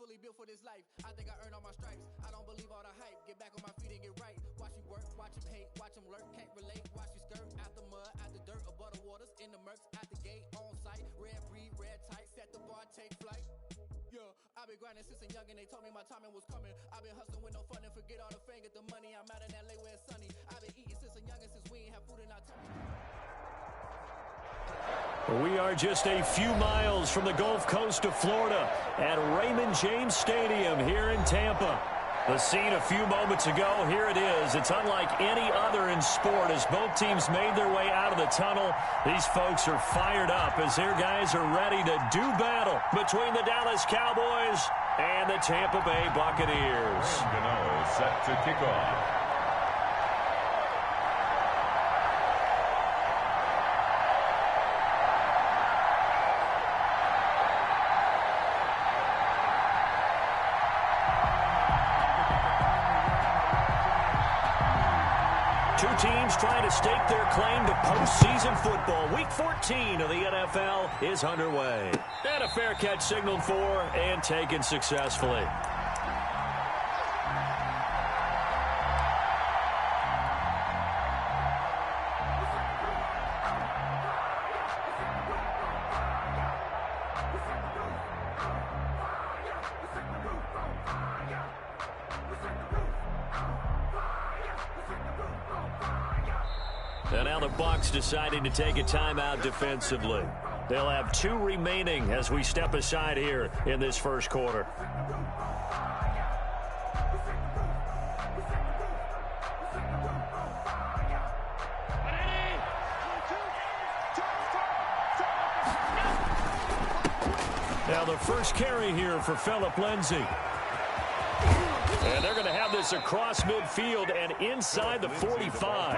really built for this life. I think I earned all my stripes. I don't believe all the hype. Get back on my feet and get right. Watch you work, watch him hate, watch him lurk. Can't relate, watch you skirt. Out the mud, out the dirt, above the waters, in the murks, out the gate, on site. Red breed, red tight, set the bar, take flight. Yeah, I've been grinding since a young and they told me my timing was coming. I've been hustling with no fun and forget all the fame, get the money. I'm out in LA where it's sunny. I've been eating since a young and since we ain't have food in our tummy. We are just a few miles from the Gulf Coast of Florida at Raymond James Stadium here in Tampa. The scene a few moments ago, here it is. It's unlike any other in sport as both teams made their way out of the tunnel. These folks are fired up as their guys are ready to do battle between the Dallas Cowboys and the Tampa Bay Buccaneers. Gano set to kick off. Two teams trying to stake their claim to postseason football. Week 14 of the NFL is underway. And a fair catch signaled for and taken successfully. And now the Bucs deciding to take a timeout defensively. They'll have 2 remaining as we step aside here in this first quarter. Now the first carry here for Phillip Lindsay. And they're going to have this across midfield and inside the 45.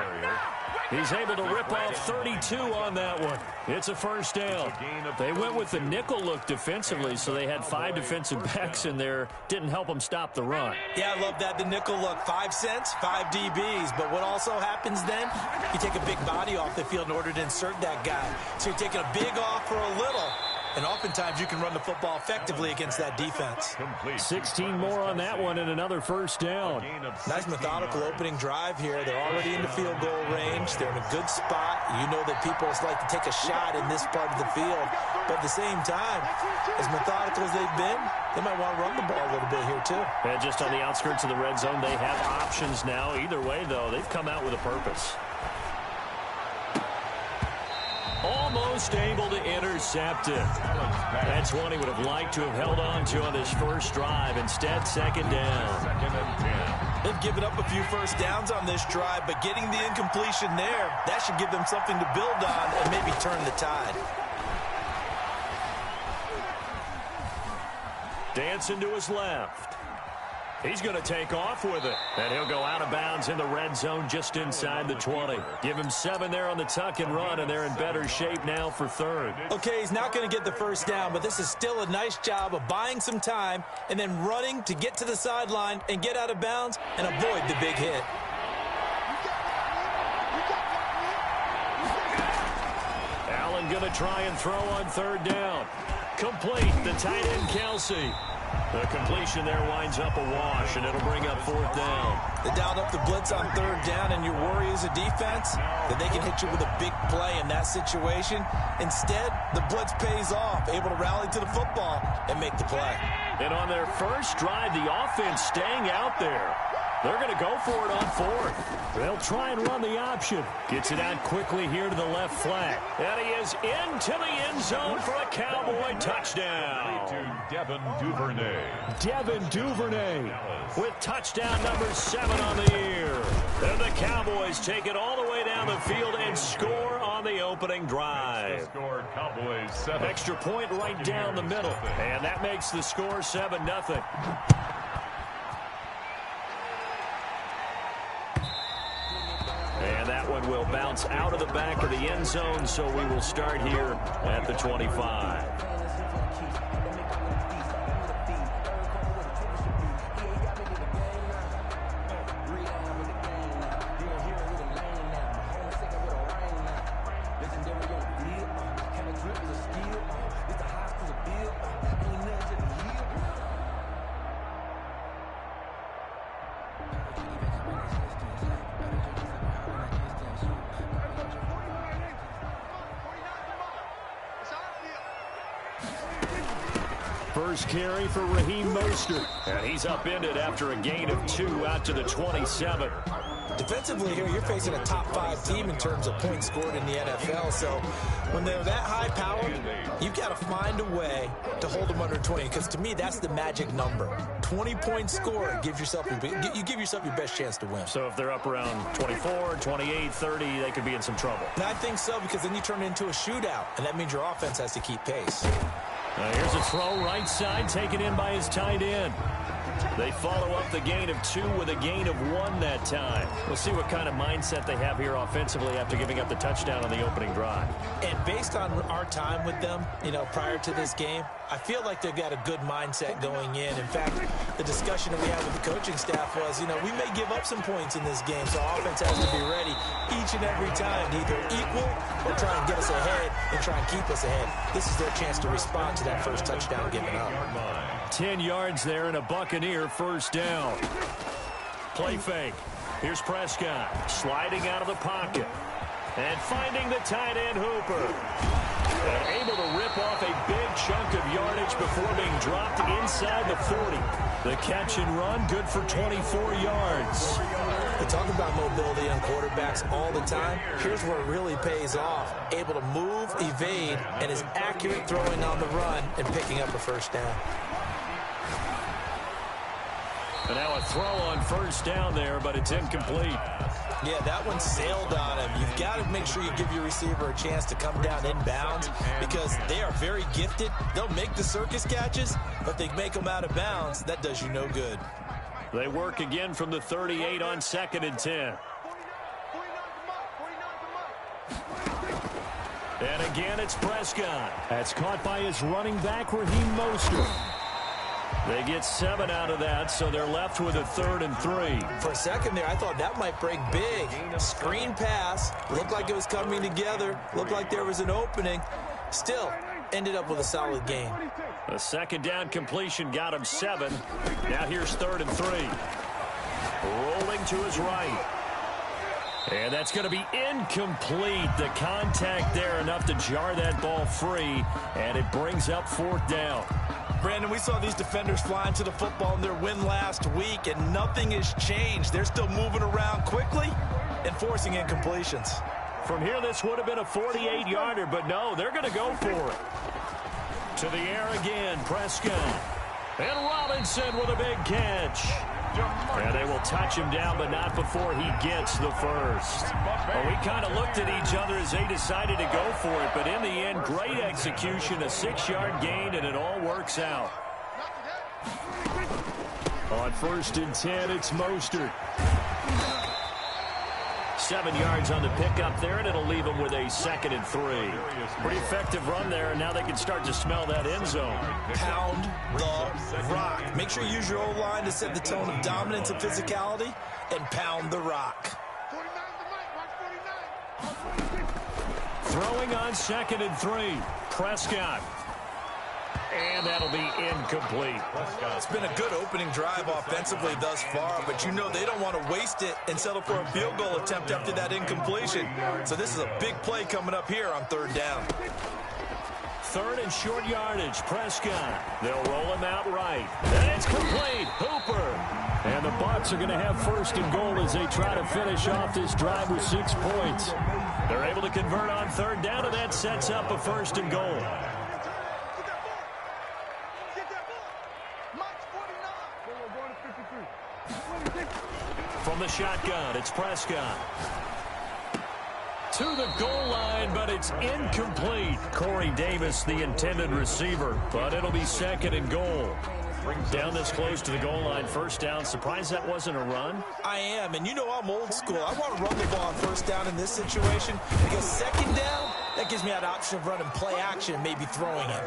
He's able to rip off 32 on that one. It's a first down. They went with the nickel look defensively, so they had 5 defensive backs in there. Didn't help them stop the run. Yeah, I love that, the nickel look. 5 cents, 5 DBs. But what also happens then, you take a big body off the field in order to insert that guy. So you're taking a big off for a little. And oftentimes you can run the football effectively against that defense. 16 more on that one and another first down. Nice methodical opening drive here. They're already in the field goal range. They're in a good spot. You know that people like to take a shot in this part of the field. But at the same time, as methodical as they've been, they might want to run the ball a little bit here too. And just on the outskirts of the red zone, they have options now. Either way, though, they've come out with a purpose. Almost able to intercept it. That's one he would have liked to have held on to on this first drive. Instead, second down. They've given up a few first downs on this drive, but getting the incompletion there, that should give them something to build on and maybe turn the tide. Dancing to his left. He's going to take off with it. And he'll go out of bounds in the red zone just inside the 20. Give him 7 there on the tuck and run, and they're in better shape now for third. Okay, he's not going to get the first down, but this is still a nice job of buying some time and then running to get to the sideline and get out of bounds and avoid the big hit. Allen going to try and throw on third down. Complete, the tight end Kelsey. The completion there winds up a wash, and it'll bring up fourth down. They dialed up the blitz on third down, and your worry as a defense that they can hit you with a big play in that situation. Instead, the blitz pays off, able to rally to the football and make the play. And on their first drive, the offense staying out there. They're going to go for it on fourth. They'll try and run the option. Gets it out quickly here to the left flat. And he is into the end zone for a Cowboy touchdown. To Devin Duvernay. Devin Duvernay with touchdown number 7 on the year. And the Cowboys take it all the way down the field and score on the opening drive. Score Cowboys 7. Extra point right down the middle. And that makes the score 7-0. And that one will bounce out of the back of the end zone, so we will start here at the 25. First carry for Raheem Mostert. And he's upended after a gain of 2 out to the 27. Defensively here, you're facing a top 5 team in terms of points scored in the NFL. So when they're that high powered, you've got to find a way to hold them under 20. Because to me, that's the magic number. 20 points scored, you give yourself your best chance to win. So if they're up around 24, 28, 30, they could be in some trouble. And I think so, because then you turn it into a shootout, and that means your offense has to keep pace. Here's a throw right side, taken in by his tight end. They follow up the gain of 2 with a gain of 1 that time. We'll see what kind of mindset they have here offensively after giving up the touchdown on the opening drive. And based on our time with them, prior to this game, I feel like they've got a good mindset going in. In fact, the discussion that we had with the coaching staff was, we may give up some points in this game, so offense has to be ready each and every time to either equal or try and get us ahead and try and keep us ahead. This is their chance to respond to that first touchdown given up. 10 yards there and a Buccaneer first down. Play fake. Here's Prescott sliding out of the pocket and finding the tight end Hooper. And able to rip off a big chunk of yardage before being dropped inside the 40. The catch and run, good for 24 yards. We talk about mobility on quarterbacks all the time. Here's where it really pays off. Able to move, evade, and is accurate throwing on the run and picking up a first down. And now a throw on first down there, but it's incomplete. Yeah, that one sailed on him. You've got to make sure you give your receiver a chance to come down inbounds because they are very gifted. They'll make the circus catches, but they make them out of bounds. That does you no good. They work again from the 38 on 2nd and 10. And again, it's Prescott. That's caught by his running back, Raheem Mostert. They get 7 out of that, so they're left with a 3rd and 3. For a second there, I thought that might break big. Screen pass. Looked like it was coming together. Looked like there was an opening. Still, ended up with a solid gain. A 2nd down completion got him 7. Now here's 3rd and 3. Rolling to his right. And that's going to be incomplete. The contact there enough to jar that ball free, and it brings up 4th down. Brandon, we saw these defenders flying to the football in their win last week, and nothing has changed. They're still moving around quickly and forcing incompletions. From here, this would have been a 48-yarder, but no, they're going to go for it. To the air again, Prescott. And Robinson with a big catch. And they will touch him down, but not before he gets the first. Well, we kind of looked at each other as they decided to go for it, but in the end, great execution, a 6-yard gain, and it all works out. On 1st and 10, it's Mostert. 7 yards on the pickup there, and it'll leave them with a 2nd and 3. Pretty effective run there, and now they can start to smell that end zone. Pound the rock. Make sure you use your O-line to set the tone of dominance and physicality, and pound the rock. Throwing on 2nd and 3. Prescott. And that'll be incomplete. It's been a good opening drive offensively thus far, but they don't want to waste it and settle for a field goal attempt after that incompletion. So this is a big play coming up here on 3rd down. 3rd and short yardage. Prescott. They'll roll him out right. And it's complete. Hooper. And the Bucs are going to have 1st and goal as they try to finish off this drive with 6 points. They're able to convert on 3rd down, and that sets up a 1st and goal. From the shotgun, it's Prescott. To the goal line, but it's incomplete. Corey Davis, the intended receiver, but it'll be 2nd and goal. Down this close to the goal line, 1st down. Surprised that wasn't a run? I am, and I'm old school. I want to run the ball on 1st down in this situation because 2nd down, that gives me that option of running play action and maybe throwing it.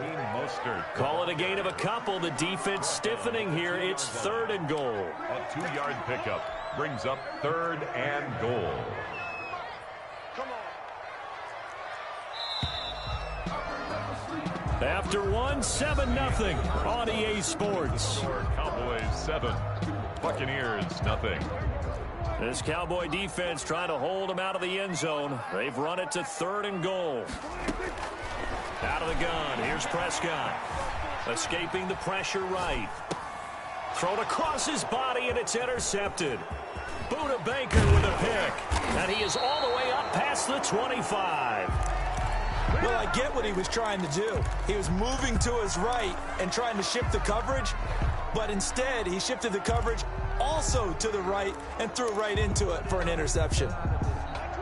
Call it a gain of a couple. The defense stiffening here. It's 3rd and goal. A 2-yard pickup brings up 3rd and goal. After one, 7-0 on EA Sports. Cowboys 7, Buccaneers 0. This Cowboy defense trying to hold them out of the end zone. They've run it to 3rd and goal. Out of the gun, here's Prescott. Escaping the pressure right. Thrown across his body, and it's intercepted. Buda Baker with a pick. And he is all the way up past the 25. Well, I get what he was trying to do. He was moving to his right and trying to shift the coverage, but instead he shifted the coverage also to the right and threw right into it for an interception.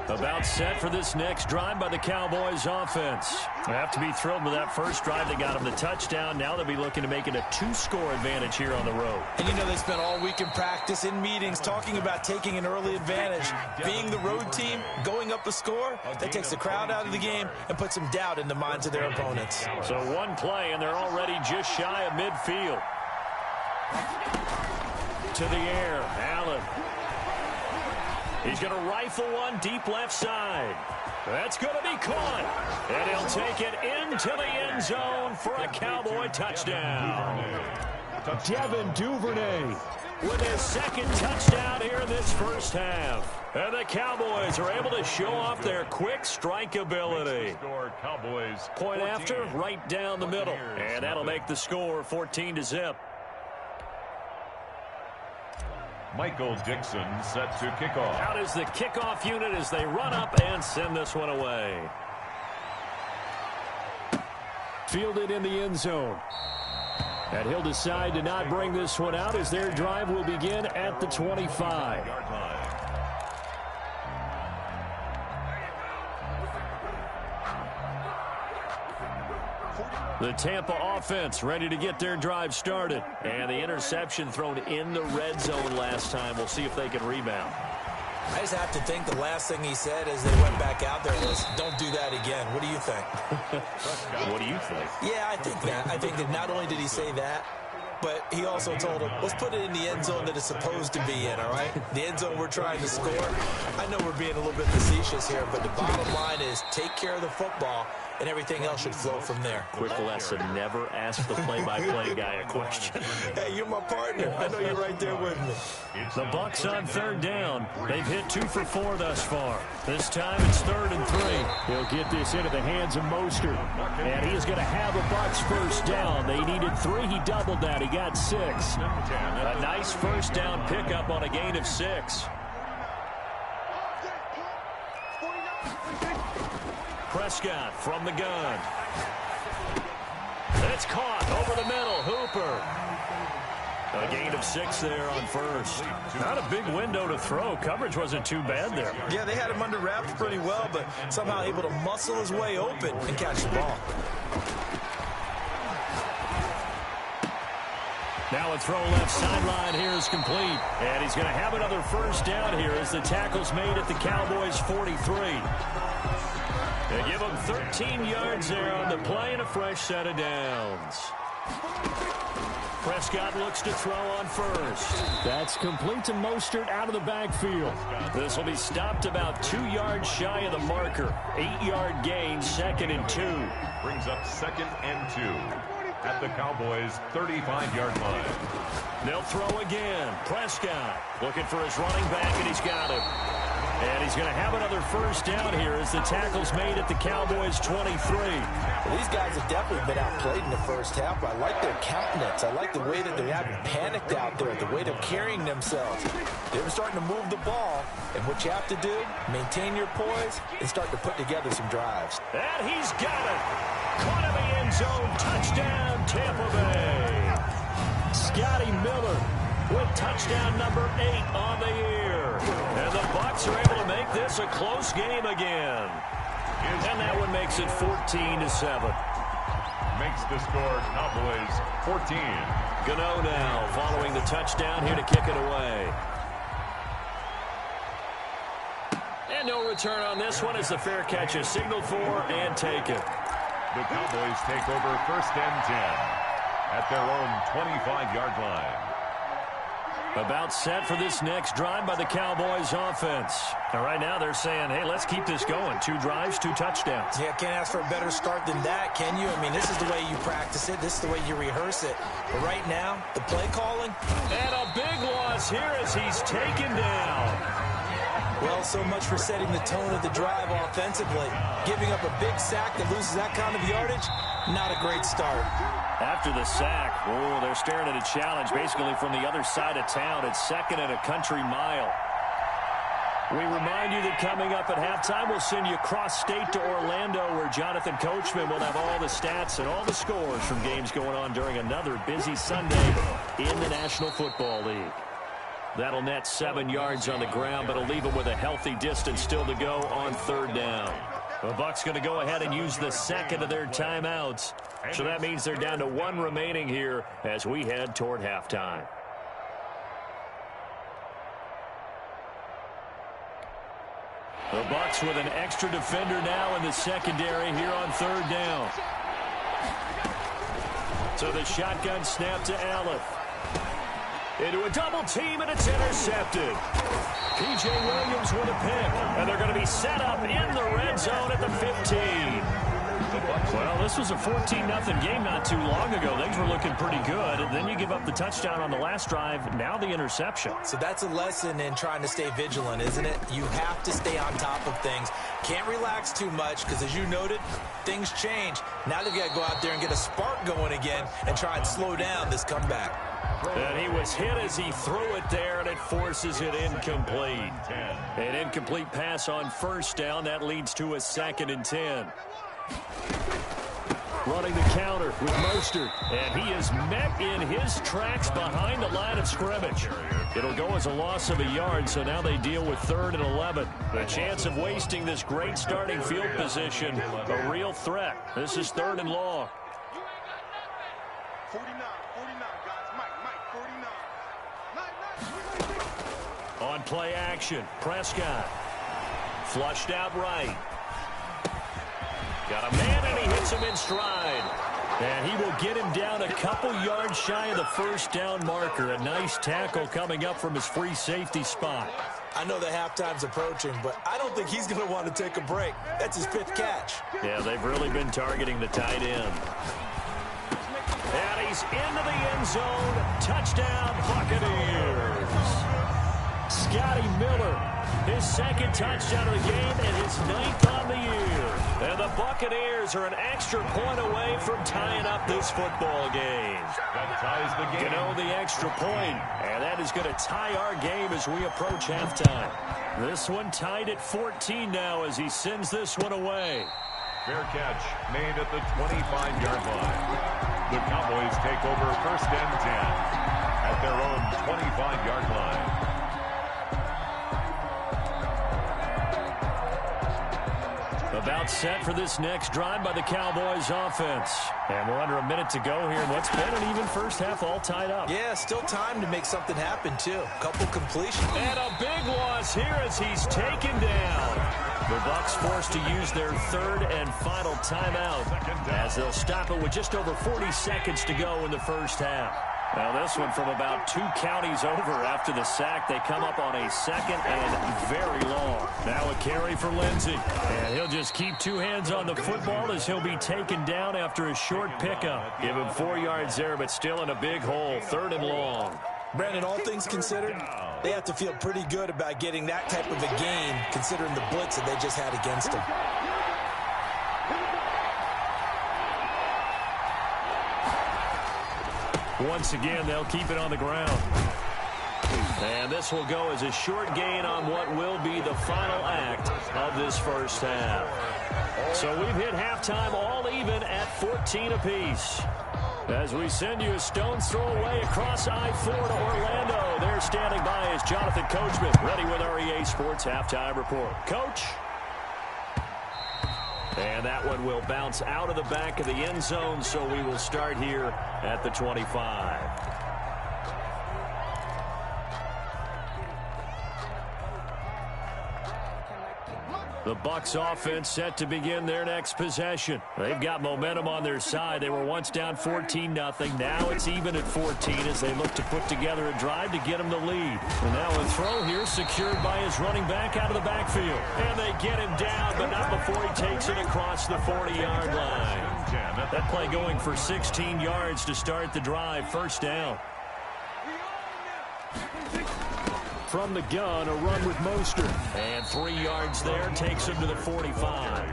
About set for this next drive by the Cowboys offense. They have to be thrilled with that first drive that got them the touchdown. Now they'll be looking to make it a 2-score advantage here on the road. And you know they spent all week in practice, in meetings, talking about taking an early advantage. Being the road team, going up a score, that takes the crowd out of the game and puts some doubt in the minds of their opponents. So one play, and they're already just shy of midfield. To the air, Allen. He's going to rifle one deep left side. That's going to be caught. And he'll take it into the end zone for a Cowboy touchdown. Devin Duvernay with his second touchdown here in this first half. And the Cowboys are able to show off their quick strike ability. Point after, right down the middle. And that'll make the score 14-0. Michael Dixon set to kickoff. Out is the kickoff unit as they run up and send this one away. Fielded in the end zone. And he'll decide to not bring this one out as their drive will begin at the 25. The Tampa offense ready to get their drive started. And the interception thrown in the red zone last time. We'll see if they can rebound. I just have to think the last thing he said as they went back out there was, don't do that again. What do you think? What do you think? Yeah, I think that. I think that not only did he say that, but he also told him, let's put it in the end zone that it's supposed to be in, all right? The end zone we're trying to score. I know we're being a little bit facetious here, but the bottom line is take care of the football, and everything else should flow from there. Quick lesson, never ask the play-by-play guy a question. Hey, you're my partner. I know you're right there with me. The Bucs on third down. They've hit 2 for 4 thus far. This time it's 3rd and 3. He'll get this into the hands of Mostert. And he is going to have a Bucs first down. They needed 3. He doubled that. He got 6. A nice first down pickup on a gain of 6. Prescott from the gun. It's caught over the middle. Hooper. A gain of 6 there on first. Not a big window to throw. Coverage wasn't too bad there. Yeah, they had him under wraps pretty well, but somehow able to muscle his way open and catch the ball. Now a throw left sideline here is complete. And he's going to have another first down here as the tackle's made at the Cowboys' 43. They give him 13 yards there on the play and a fresh set of downs. Prescott looks to throw on first. That's complete to Mostert out of the backfield. This will be stopped about 2 yards shy of the marker. 8-yard gain, 2nd and 2. Brings up 2nd and 2 at the Cowboys' 35-yard line. They'll throw again. Prescott looking for his running back, and he's got him. And he's going to have another first down here as the tackle's made at the Cowboys' 23. Well, these guys have definitely been outplayed in the first half. I like their countenance. I like the way that they haven't panicked out there, the way they're carrying themselves. They're starting to move the ball, and what you have to do, maintain your poise and start to put together some drives. And he's got it. Caught in the end zone. Touchdown, Tampa Bay. Scotty Miller with touchdown number 8 on the year. And the Bucs are able to make this a close game again. And that one makes it 14-7. Makes the score Cowboys 14. Gano now following the touchdown here to kick it away. And no return on this one as the fair catch is signaled for and taken. The Cowboys take over 1st and 10 at their own 25-yard line. About set for this next drive by the Cowboys offense. And right now they're saying, hey, let's keep this going. 2 drives, 2 touchdowns. Yeah, can't ask for a better start than that, can you? I mean, this is the way you practice it. This is the way you rehearse it. But right now, the play calling. And a big loss here as he's taken down. Well, so much for setting the tone of the drive offensively. Giving up a big sack that loses that kind of yardage, Not a great start. After the sack, they're staring at a challenge basically from the other side of town. It's second and a country mile. We remind you that coming up at halftime, we'll send you cross-state to Orlando, where Jonathan Coachman will have all the stats and all the scores from games going on during another busy Sunday in the National Football League. That'll net 7 yards on the ground, but it'll leave them with a healthy distance still to go on third down. The Bucs going to go ahead and use the second of their timeouts. So that means they're down to 1 remaining here as we head toward halftime. The Bucs with an extra defender now in the secondary here on third down. So the shotgun snap to Allen. Into a double team, and it's intercepted. P.J. Williams with a pick, and they're going to be set up in the red zone at the 15. Well, this was a 14-0 game not too long ago. Things were looking pretty good. And then you give up the touchdown on the last drive. Now the interception. So that's a lesson in trying to stay vigilant, isn't it? You have to stay on top of things. Can't relax too much because, as you noted, things change. Now they've got to go out there and get a spark going again and try and slow down this comeback. And he was hit as he threw it there, and it forces it incomplete. An incomplete pass on first down. That leads to a 2nd and 10. Running the counter with Mostert, and he is met in his tracks behind the line of scrimmage. It'll go as a loss of a yard, so now they deal with 3rd and 11. A chance of wasting this great starting field position, a real threat. This is 3rd and long. 49, guys. Mike, 49. On play action, Prescott. Flushed out right. Got a man, and he hits him in stride. And he will get him down a couple yards shy of the first down marker. A nice tackle coming up from his free safety spot. I know the halftime's approaching, but I don't think he's going to want to take a break. That's his 5th catch. Yeah, they've really been targeting the tight end. And he's into the end zone. Touchdown, Buccaneers. Scotty Miller, his 2nd touchdown of the game and his 9th on the year. And the Buccaneers are an extra point away from tying up this football game. That ties the game. You know, the extra point, and that is going to tie our game as we approach halftime. This one tied at 14 now as he sends this one away. Fair catch made at the 25-yard line. The Cowboys take over 1st and 10 at their own 25-yard line. About set for this next drive by the Cowboys offense. And we're under a minute to go here in what's been an even first half, all tied up. Yeah, still time to make something happen, too. Couple completions. And a big loss here as he's taken down. The Bucs forced to use their 3rd and final timeout as they'll stop it with just over 40 seconds to go in the first half. Now this one from about 2 counties over after the sack. They come up on a 2nd and very long. Now a carry for Lindsey. And he'll just keep 2 hands on the football as he'll be taken down after a short pickup. Give him 4 yards there, but still in a big hole. 3rd and long. Brandon, all things considered, they have to feel pretty good about getting that type of a gain considering the blitz that they just had against them. Once again, they'll keep it on the ground. And this will go as a short gain on what will be the final act of this first half. So we've hit halftime all even at 14 apiece. As we send you a stone's throw away across I-4 to Orlando. There standing by is Jonathan Coachman, ready with our EA Sports Halftime Report. Coach. And that one will bounce out of the back of the end zone, so we will start here at the 25. The Bucs offense set to begin their next possession. They've got momentum on their side. They were once down 14-0. Now it's even at 14 as they look to put together a drive to get them the lead. And now a throw here secured by his running back out of the backfield. And they get him down, but not before he takes it across the 40-yard line. That play going for 16 yards to start the drive. First down. From the gun, a run with Mostert. And 3 yards there takes him to the 45.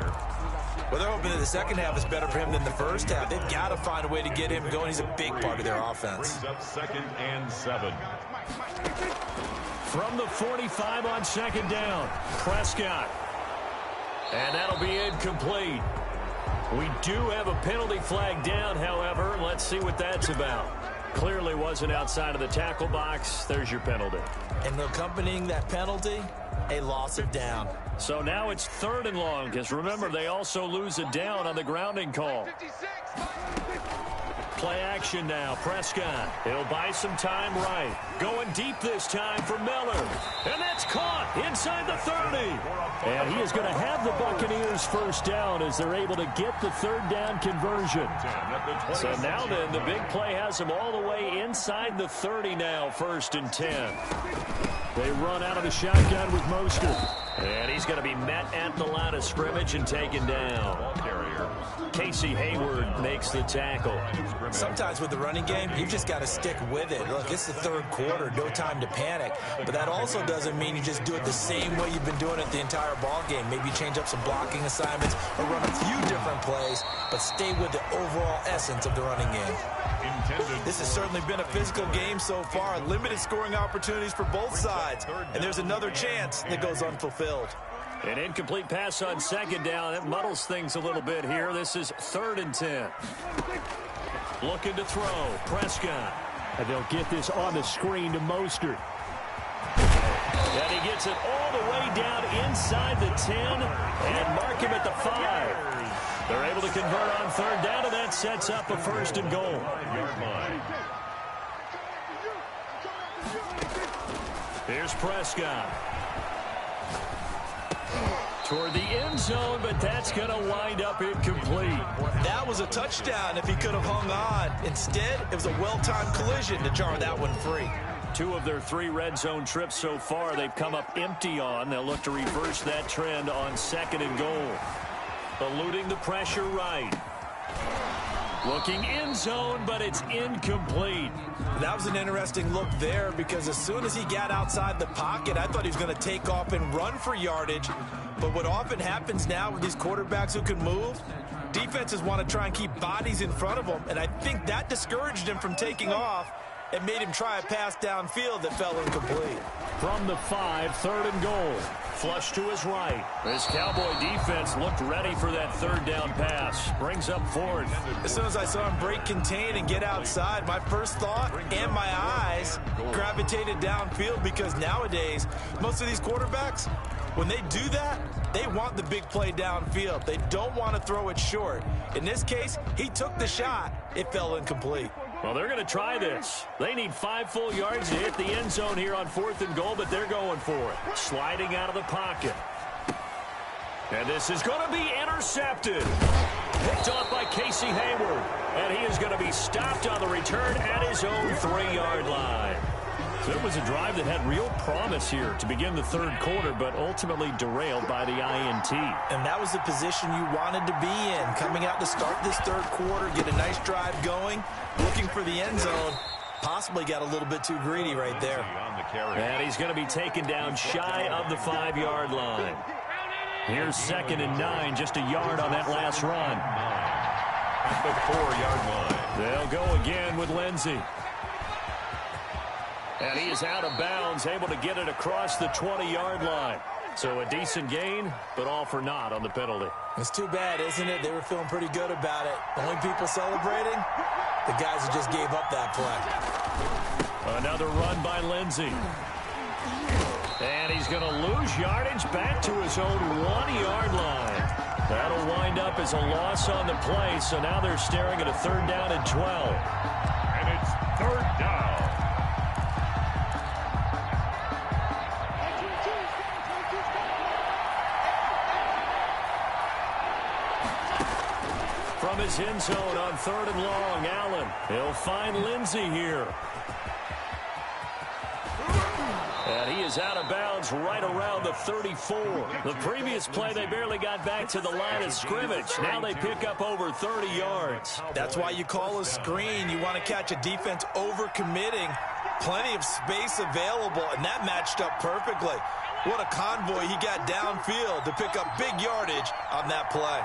Well, they're hoping that the second half is better for him than the first half. They've got to find a way to get him going. He's a big part of their offense. Brings up 2nd and 7. From the 45 on 2nd down, Prescott. And that'll be incomplete. We do have a penalty flag down, however. Let's see what that's about. Clearly wasn't outside of the tackle box. There's your penalty. And accompanying that penalty, a loss of down. So now it's 3rd and long, because remember, they also lose a down on the grounding call. Play action now, Prescott. He'll buy some time right. Going deep this time for Miller. And that's caught inside the 30. And he is going to have the Buccaneers first down as they're able to get the 3rd down conversion. So now then, the big play has them all the way inside the 30 now, 1st and 10. They run out of the shotgun with Mostert. And he's going to be met at the line of scrimmage and taken down. Casey Hayward makes the tackle. Sometimes with the running game, you've just got to stick with it. Look, it's the 3rd quarter, no time to panic. But that also doesn't mean you just do it the same way you've been doing it the entire ball game. Maybe change up some blocking assignments or run a few different plays, but stay with the overall essence of the running game. This has certainly been a physical game so far. Limited scoring opportunities for both sides. And there's another chance that goes unfulfilled. An incomplete pass on 2nd down. It muddles things a little bit here. This is 3rd and 10. Looking to throw. Prescott. And they'll get this on the screen to Mostert. And he gets it all the way down inside the 10 and mark him at the 5. They're able to convert on 3rd down, and that sets up a 1st and goal. Here's Prescott. Toward the end zone, but that's going to wind up incomplete. That was a touchdown if he could have hung on. Instead, it was a well-timed collision to jar that one free. 2 of their 3 red zone trips so far, they've come up empty on. They'll look to reverse that trend on 2nd and goal. Eluding the pressure right. Looking in zone, but it's incomplete. That was an interesting look there because as soon as he got outside the pocket, I thought he was going to take off and run for yardage. But what often happens now with these quarterbacks who can move, defenses want to try and keep bodies in front of them, and I think that discouraged him from taking off and made him try a pass downfield that fell incomplete. From the 5, 3rd and goal. Flush to his right. This Cowboy defense looked ready for that 3rd down pass. Brings up 4th. As soon as I saw him break contain and get outside, my first thought and my eyes gravitated downfield because nowadays, most of these quarterbacks, when they do that, they want the big play downfield. They don't want to throw it short. In this case, he took the shot. It fell incomplete. Well, they're going to try this. They need 5 full yards to hit the end zone here on 4th and goal, but they're going for it. Sliding out of the pocket. And this is going to be intercepted. Picked off by Casey Hayward. And he is going to be stopped on the return at his own 3-yard line. So it was a drive that had real promise here to begin the 3rd quarter, but ultimately derailed by the INT. And that was the position you wanted to be in. Coming out to start this 3rd quarter, get a nice drive going, looking for the end zone. Possibly got a little bit too greedy right there. And he's going to be taken down shy of the 5-yard line. Here's 2nd and 9, just a yard on that last run. At the 4-yard line. They'll go again with Lindsey. And he is out of bounds, able to get it across the 20-yard line. So a decent gain, but all for naught on the penalty. It's too bad, isn't it? They were feeling pretty good about it. The only people celebrating, the guys who just gave up that play. Another run by Lindsey. And he's going to lose yardage back to his own 1-yard line. That'll wind up as a loss on the play, so now they're staring at a 3rd down and 12. And it's 3rd down. From his end zone on 3rd and long, Allen. He'll find Lindsey here. And he is out of bounds right around the 34. The previous play, they barely got back to the line of scrimmage. Now they pick up over 30 yards. That's why you call a screen. You want to catch a defense overcommitting. Plenty of space available, and that matched up perfectly. What a convoy he got downfield to pick up big yardage on that play.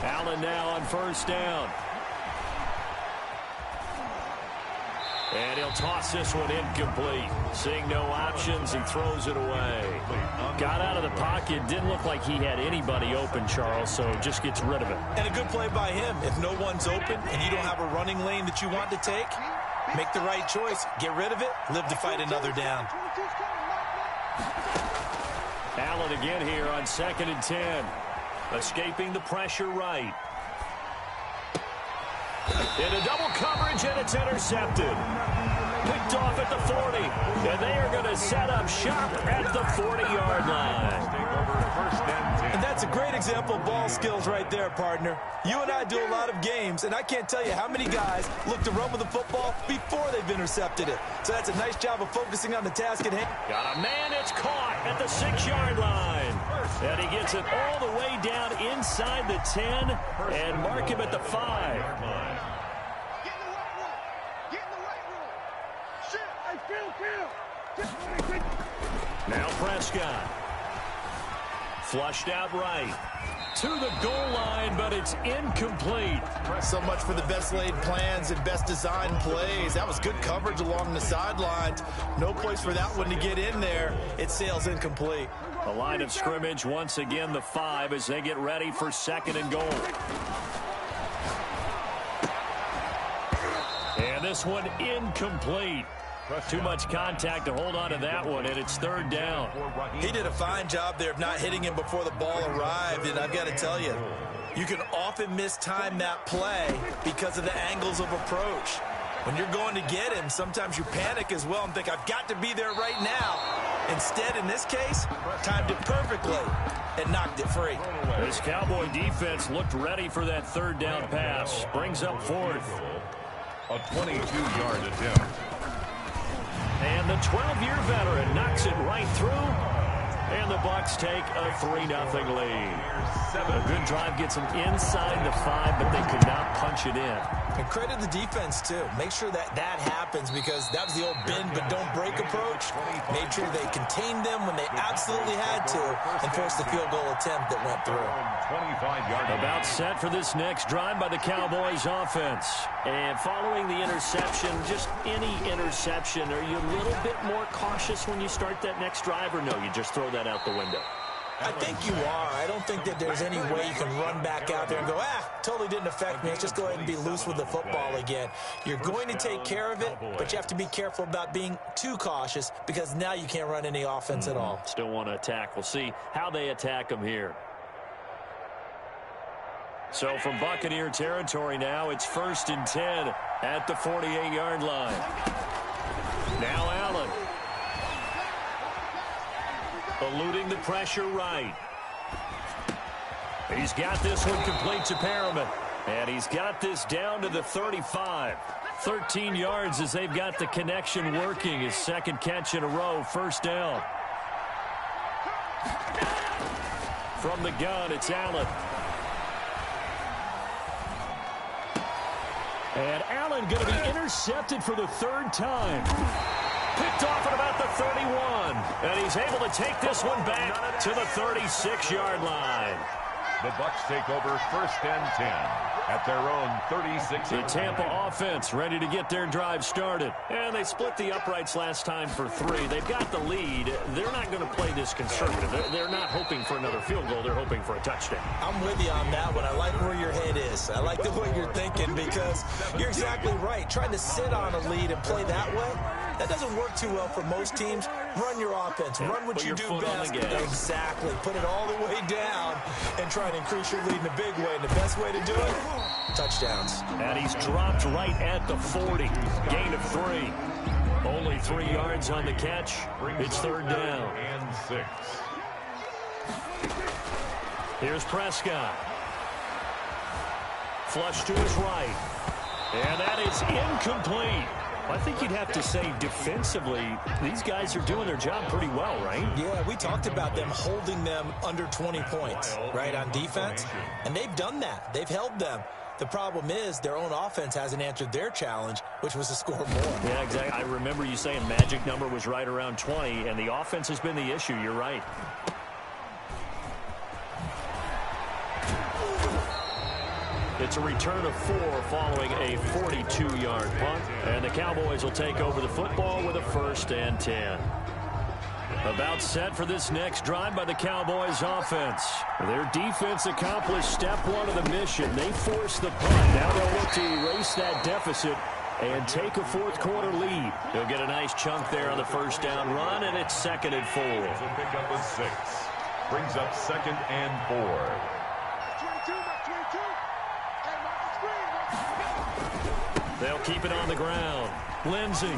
Allen now on first down. And he'll toss this one incomplete. Seeing no options, he throws it away. Got out of the pocket. Didn't look like he had anybody open, Charles, so just gets rid of it. And a good play by him. If no one's open and you don't have a running lane that you want to take, make the right choice. Get rid of it. Live to fight another down. Allen again here on 2nd and 10. Escaping the pressure right. Into double coverage, and it's intercepted. Picked off at the 40. And they are going to set up shop at the 40-yard line. And that's a great example of ball skills right there, partner. You and I do a lot of games, and I can't tell you how many guys look to run with the football before they've intercepted it. So that's a nice job of focusing on the task at hand. Got a man, it's caught at the 6-yard line. And he gets it all the way down inside the 10 and mark him at the 5. Now Prescott. Flushed out right. To the goal line, but it's incomplete. So much for the best laid plans and best designed plays. That was good coverage along the sidelines. No place for that one to get in there. It sails incomplete. The line of scrimmage, once again, the 5 as they get ready for 2nd and goal. And this one incomplete. Too much contact to hold on to that one, and it's 3rd down. He did a fine job there of not hitting him before the ball arrived, and I've got to tell you, you can often mistime that play because of the angles of approach. When you're going to get him, sometimes you panic as well and think, I've got to be there right now. Instead, in this case, timed it perfectly and knocked it free. This Cowboy defense looked ready for that 3rd down pass. Brings up 4th. A 22-yard attempt. And the 12-year veteran knocks it right through. And the Bucs take a 3-0 lead. A good drive gets them inside the 5, but they could not punch it in. And credit the defense, too. Make sure that happens because that was the old bend but don't break approach. Made sure they contained them when they absolutely had to and forced the field goal attempt that went through. 25-yard. About set for this next drive by the Cowboys offense. And following the interception, just any interception, are you a little bit more cautious when you start that next drive, or no, you just throw that out the window? I think you are. I don't think that there's any way you can run back out there and go, totally didn't affect me. Let's just go ahead and be loose with the football again. You're going to take care of it, but you have to be careful about being too cautious because now you can't run any offense at all. Still want to attack. We'll see how they attack them here. So from Buccaneer territory now, it's 1st and 10 at the 48-yard line. Now Allen. Eluding the pressure right. He's got this one complete to Perriman. And he's got this down to the 35. 13 yards as they've got the connection working. His 2nd catch in a row, 1st down. From the gun, it's Allen. And Allen going to be intercepted for the 3rd time. Picked off at about the 31. And he's able to take this one back to the 36-yard line. The Bucs take over 1st and 10 at their own 36. The Tampa offense ready to get their drive started. And they split the uprights last time for 3. They've got the lead. They're not going to play this conservative. They're not hoping for another field goal. They're hoping for a touchdown. I'm with you on that one. I like where your head is. I like the way you're thinking because you're exactly right. Trying to sit on a lead and play that way, that doesn't work too well for most teams. Run your offense. Run what you do best. Exactly. Put it all the way down and try and increase your lead in a big way. And the best way to do it, touchdowns. And he's dropped right at the 40. Gain of 3. Only 3 yards on the catch. It's 3rd down. And 6. Here's Prescott. Flush to his right. And that is incomplete. I think you'd have to say defensively, these guys are doing their job pretty well, right? Yeah, we talked about them holding them under 20 points, right, on defense. And they've done that. They've held them. The problem is their own offense hasn't answered their challenge, which was to score more. Yeah, exactly. I remember you saying magic number was right around 20, and the offense has been the issue. You're right. It's a return of 4 following a 42-yard punt. And the Cowboys will take over the football with a 1st and 10. About set for this next drive by the Cowboys offense. Their defense accomplished step 1 of the mission. They forced the punt. Now they'll look to erase that deficit and take a fourth-quarter lead. They'll get a nice chunk there on the first down run, and it's 2nd and 4. It's a pickup of 6. Brings up 2nd and 4. They'll keep it on the ground. Lindsey.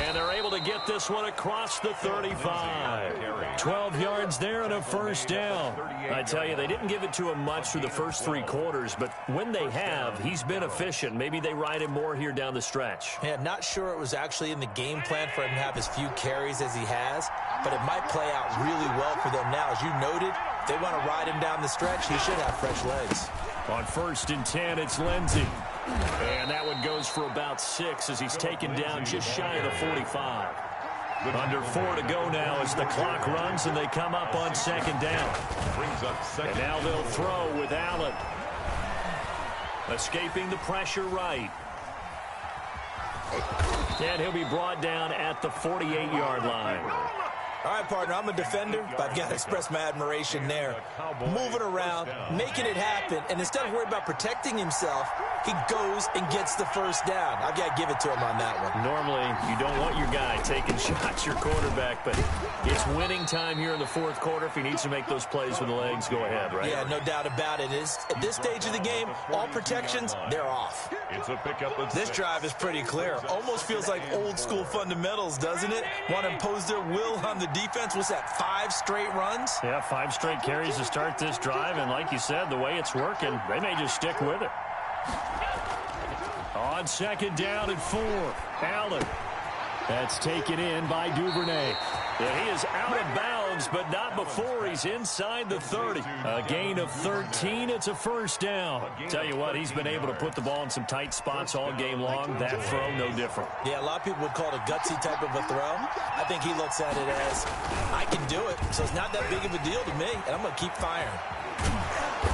And they're able to get this one across the 35. 12 yards there and a first down. I tell you, they didn't give it to him much through the first 3 quarters, but when they have, he's been efficient. Maybe they ride him more here down the stretch. Yeah, not sure it was actually in the game plan for him to have as few carries as he has, but it might play out really well for them now. As you noted, if they want to ride him down the stretch, he should have fresh legs. On 1st and 10, it's Lindsey. And that one goes for about 6 as he's taken down just shy of the 45. Under 4 to go now as the clock runs and they come up on 2nd down. And now they'll throw with Allen. Escaping the pressure right. And he'll be brought down at the 48-yard line. All right, partner, I'm a defender, but I've got to express my admiration there. Moving around, making it happen, and instead of worrying about protecting himself, he goes and gets the first down. I've got to give it to him on that one. Normally, you don't want your guy taking shots, your quarterback, but it's winning time here in the 4th quarter. If he needs to make those plays with the legs, go ahead, right? Yeah, no doubt about it. At this stage of the game, all protections, they're off. It's a pickup of 6. This drive is pretty clear. Almost feels like old school fundamentals, doesn't it? Want to impose their will on the defense. What's that, 5 straight runs? Yeah, 5 straight carries to start this drive, and like you said, the way it's working, they may just stick with it. On 2nd down and 4, Allen. That's taken in by Duvernay. Yeah, he is out of bounds, but not before he's inside the 30. A gain of 13. It's a first down. Tell you what, he's been able to put the ball in some tight spots all game long. That throw, no different. Yeah, a lot of people would call it a gutsy type of a throw. I think he looks at it as, I can do it, so it's not that big of a deal to me, and I'm going to keep firing.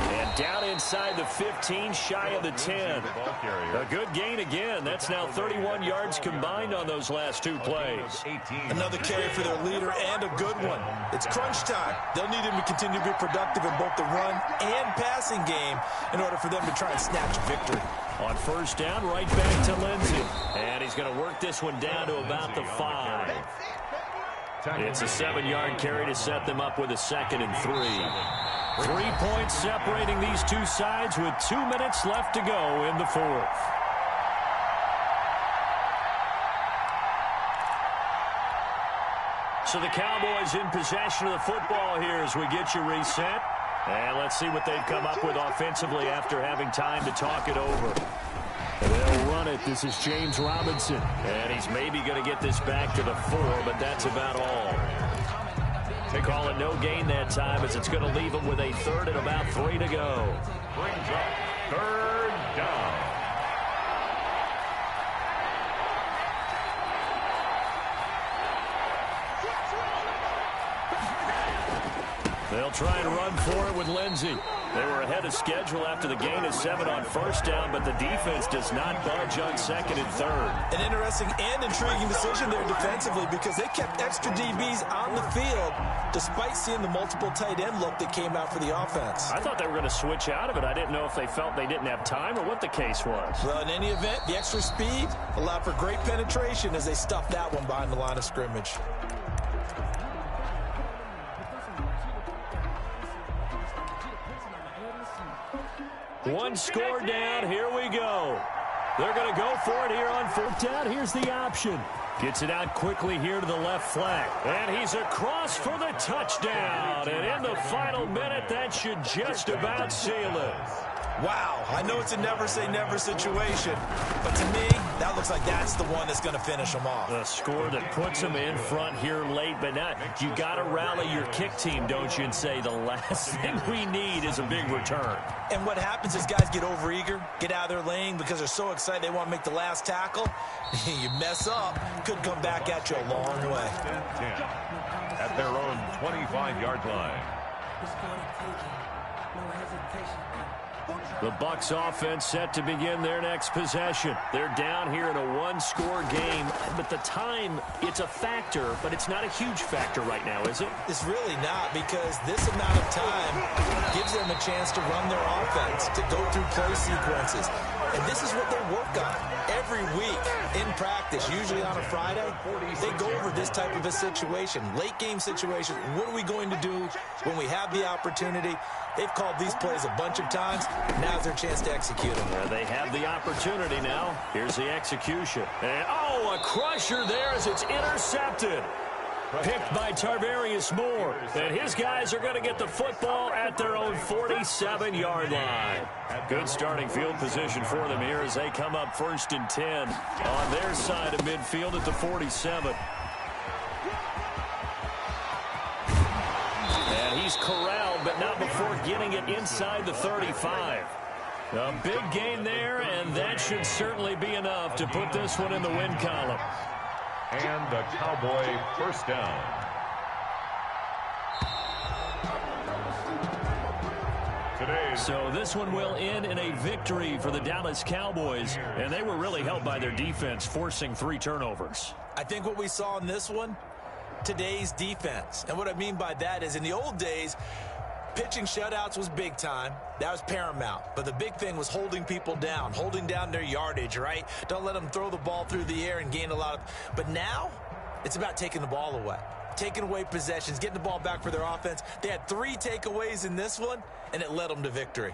And down inside the 15, shy of the 10. A good gain again. That's now 31 yards combined on those last 2 plays. Another carry for their leader and a good one. It's crunch time. They'll need him to continue to be productive in both the run and passing game in order for them to try and snatch victory. On first down, right back to Lindsey. And he's going to work this one down to about the 5. It's a 7-yard carry to set them up with a 2nd and 3. 3 points separating these two sides with 2 minutes left to go in the 4th. So the Cowboys in possession of the football here as we get you reset. And let's see what they've come up with offensively after having time to talk it over. They'll run it. This is James Robinson. And he's maybe going to get this back to the 4, but that's about all. They call it no gain that time as it's going to leave them with a 3rd and about 3 to go. Brings up 3rd down. They'll try and run for it with Lindsey. They were ahead of schedule after the gain of 7 on first down, but the defense does not budge on 2nd and 3rd. An interesting and intriguing decision there defensively because they kept extra DBs on the field despite seeing the multiple tight end look that came out for the offense. I thought they were going to switch out of it. I didn't know if they felt they didn't have time or what the case was. Well, in any event, the extra speed allowed for great penetration as they stuffed that one behind the line of scrimmage. One score down. Here we go. They're going to go for it here on 4th down. Here's the option. Gets it out quickly here to the left flank. And he's across for the touchdown. And in the final minute, that should just about seal it. Wow, I know it's a never-say-never situation, but to me, that looks like that's the one that's going to finish them off. A score that puts them in front here late, but not. You got to rally your kick team, don't you, and say the last thing we need is a big return. And what happens is guys get overeager, get out of their lane because they're so excited they want to make the last tackle. You mess up, could come back at you a long way. 10 at their own 25-yard line. The Bucs offense set to begin their next possession. They're down here in a one-score game, but the time, it's a factor, but it's not a huge factor right now, is it? It's really not, because this amount of time gives them a chance to run their offense, to go through play sequences. And this is what they work on every week in practice, usually on a Friday. They go over this type of a situation, late-game situation. What are we going to do when we have the opportunity? They've called these plays a bunch of times. Now's their chance to execute them. They have the opportunity now. Here's the execution. And, oh, a crusher there as it's intercepted. Picked by Tarvarius Moore. And his guys are going to get the football at their own 47-yard line. Good starting field position for them here as they come up 1st and 10 on their side of midfield at the 47. And he's corralled, but not before getting it inside the 35. A big gain there, and that should certainly be enough to put this one in the win column. And the Cowboy first down. So this one will end in a victory for the Dallas Cowboys, and they were really helped by their defense, forcing 3 turnovers. I think what we saw in this one, today's defense. And what I mean by that is in the old days, pitching shutouts was big time. That was paramount. But the big thing was holding people down, holding down their yardage, right? Don't let them throw the ball through the air and gain a lot of... But now, it's about taking the ball away. Taking away possessions, getting the ball back for their offense. They had 3 takeaways in this one, and it led them to victory.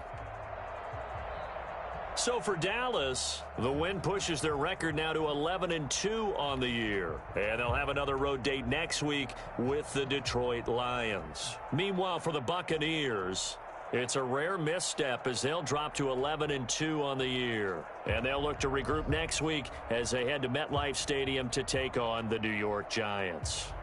So for Dallas, the win pushes their record now to 11-2 on the year. And they'll have another road date next week with the Detroit Lions. Meanwhile, for the Buccaneers, it's a rare misstep as they'll drop to 11-2 on the year. And they'll look to regroup next week as they head to MetLife Stadium to take on the New York Giants.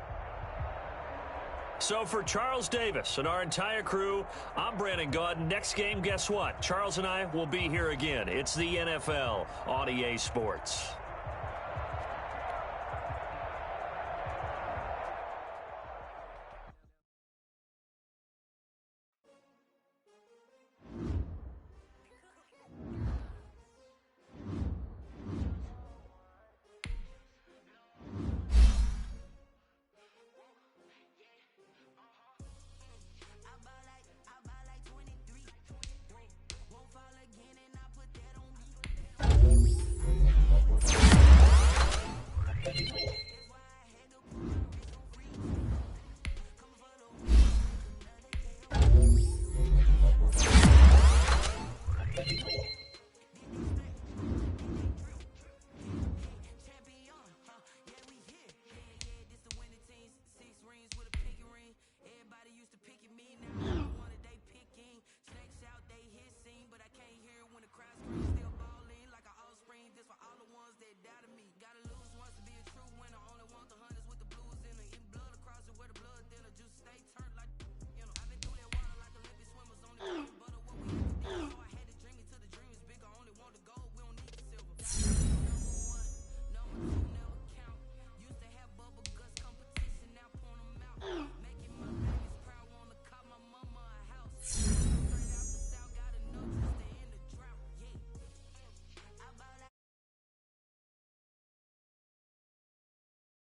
So for Charles Davis and our entire crew, I'm Brandon Gaudin. Next game, guess what? Charles and I will be here again. It's the NFL on EA Sports.